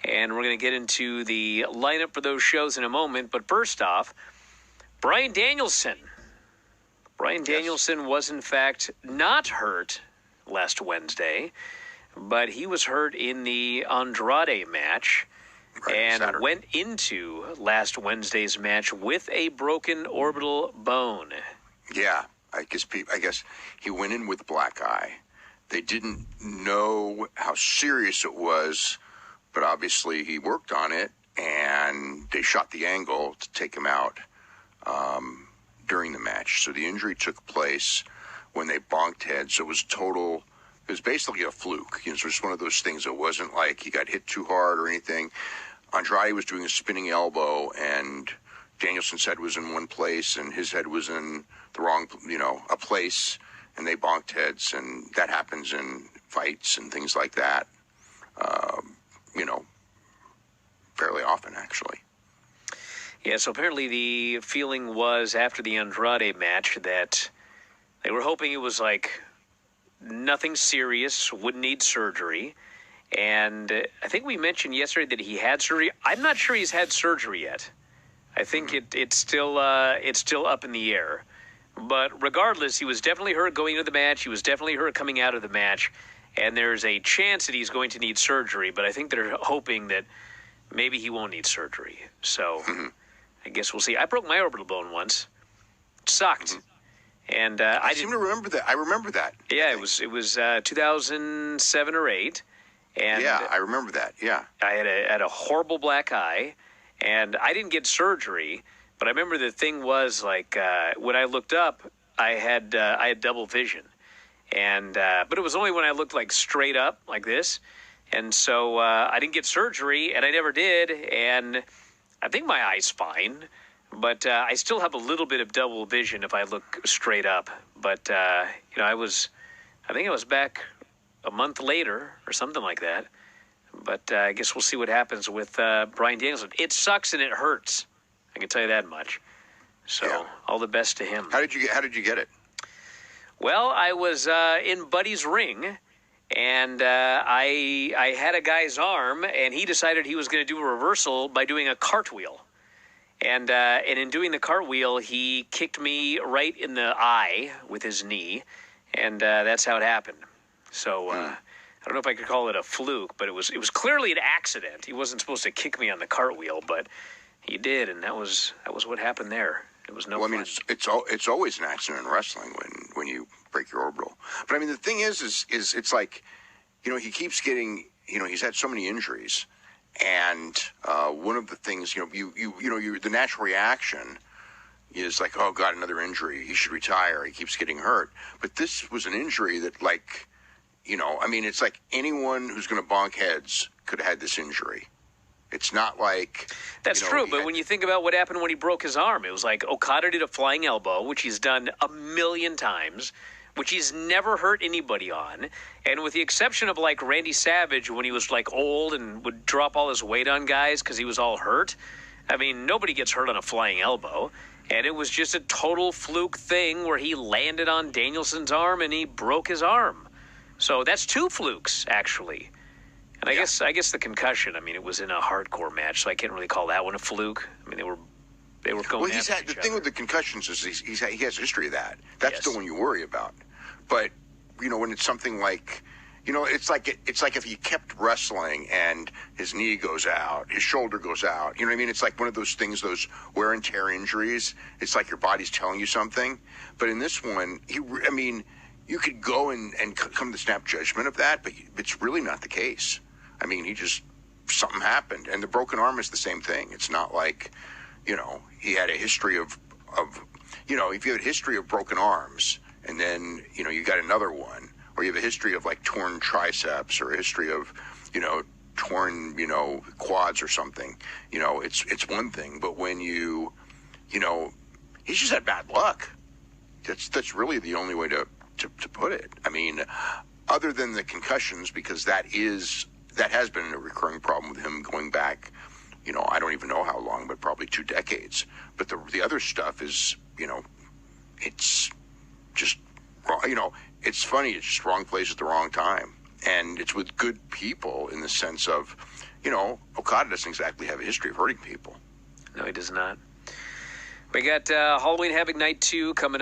And we're going to get into the lineup for those shows in a moment. But first off, Bryan Danielson. Bryan Danielson was, in fact, not hurt last Wednesday, but he was hurt in the Andrade match and went into last Wednesday's match with a broken orbital bone. Yeah, I guess he went in with black eye. They didn't know how serious it was, but obviously he worked on it, and they shot the angle to take him out during the match. So the injury took place when they bonked heads. So it was basically a fluke. So it's just one of those things. It wasn't like he got hit too hard or anything. Andrade was doing a spinning elbow, and Danielson's head was in one place, and his head was in the wrong, a place, and they bonked heads, and that happens in fights and things like that, fairly often, actually. Yeah, so apparently the feeling was after the Andrade match that they were hoping it was like nothing serious, wouldn't need surgery. And I think we mentioned yesterday that he had surgery. I'm not sure he's had surgery yet. I think it's still up in the air. But regardless, he was definitely hurt going into the match. He was definitely hurt coming out of the match. And there's a chance that he's going to need surgery. But I think they're hoping that maybe he won't need surgery. So I guess we'll see. I broke my orbital bone once. It sucked. And I seem to remember that. I remember that. Yeah, it was 2007 or 8. And yeah, I remember that. Yeah, I had a horrible black eye, and I didn't get surgery. But I remember the thing was like when I looked up, I had double vision, and but it was only when I looked like straight up like this, and so I didn't get surgery, and I never did, and I think my eye's fine, but I still have a little bit of double vision if I look straight up. But I think I was back a month later or something like that. But I guess we'll see what happens with Bryan Danielson. It sucks and it hurts. I can tell you that much. So all the best to him. How did you get it? Well, I was in Buddy's ring, and I had a guy's arm, and he decided he was going to do a reversal by doing a cartwheel. And in doing the cartwheel, he kicked me right in the eye with his knee, and that's how it happened. So I don't know if I could call it a fluke, but it was clearly an accident. He wasn't supposed to kick me on the cartwheel, but he did, and that was what happened there. It was no fun. I mean, it's always an accident in wrestling when you break your orbital. But I mean, the thing is it's like, he keeps getting, he's had so many injuries, and one of the things, the natural reaction is like, oh God, another injury. He should retire. He keeps getting hurt. But this was an injury that, like, it's like anyone who's going to bonk heads could have had this injury. It's not like... That's true, but when you think about what happened when he broke his arm, it was like Okada did a flying elbow, which he's done a million times, which he's never hurt anybody on. And with the exception of, like, Randy Savage, when he was, like, old and would drop all his weight on guys because he was all hurt, I mean, nobody gets hurt on a flying elbow. And it was just a total fluke thing where he landed on Danielson's arm and he broke his arm. So that's two flukes, actually. And I guess the concussion, I mean, it was in a hardcore match, so I can't really call that one a fluke. I mean, they were going Well, after each the thing other. with the concussions is he has a history of that. That's the one you worry about. But, when it's something like, it's like if he kept wrestling and his knee goes out, his shoulder goes out. You know what I mean? It's like one of those things, those wear and tear injuries. It's like your body's telling you something. But in this one, you could go and come to snap judgment of that, but it's really not the case. I mean, something happened. And the broken arm is the same thing. It's not like, he had a history of if you have a history of broken arms and then, you got another one, or you have a history of like torn triceps or a history of, torn, quads or something, it's one thing. But when he's just had bad luck. That's really the only way to put it. I mean, other than the concussions, because that has been a recurring problem with him going back, I don't even know how long, but probably 2 decades. But the other stuff is, it's just wrong. It's funny. It's just wrong place at the wrong time. And it's with good people in the sense of, Okada doesn't exactly have a history of hurting people. No, he does not. We got Halloween Havoc Night 2 coming up.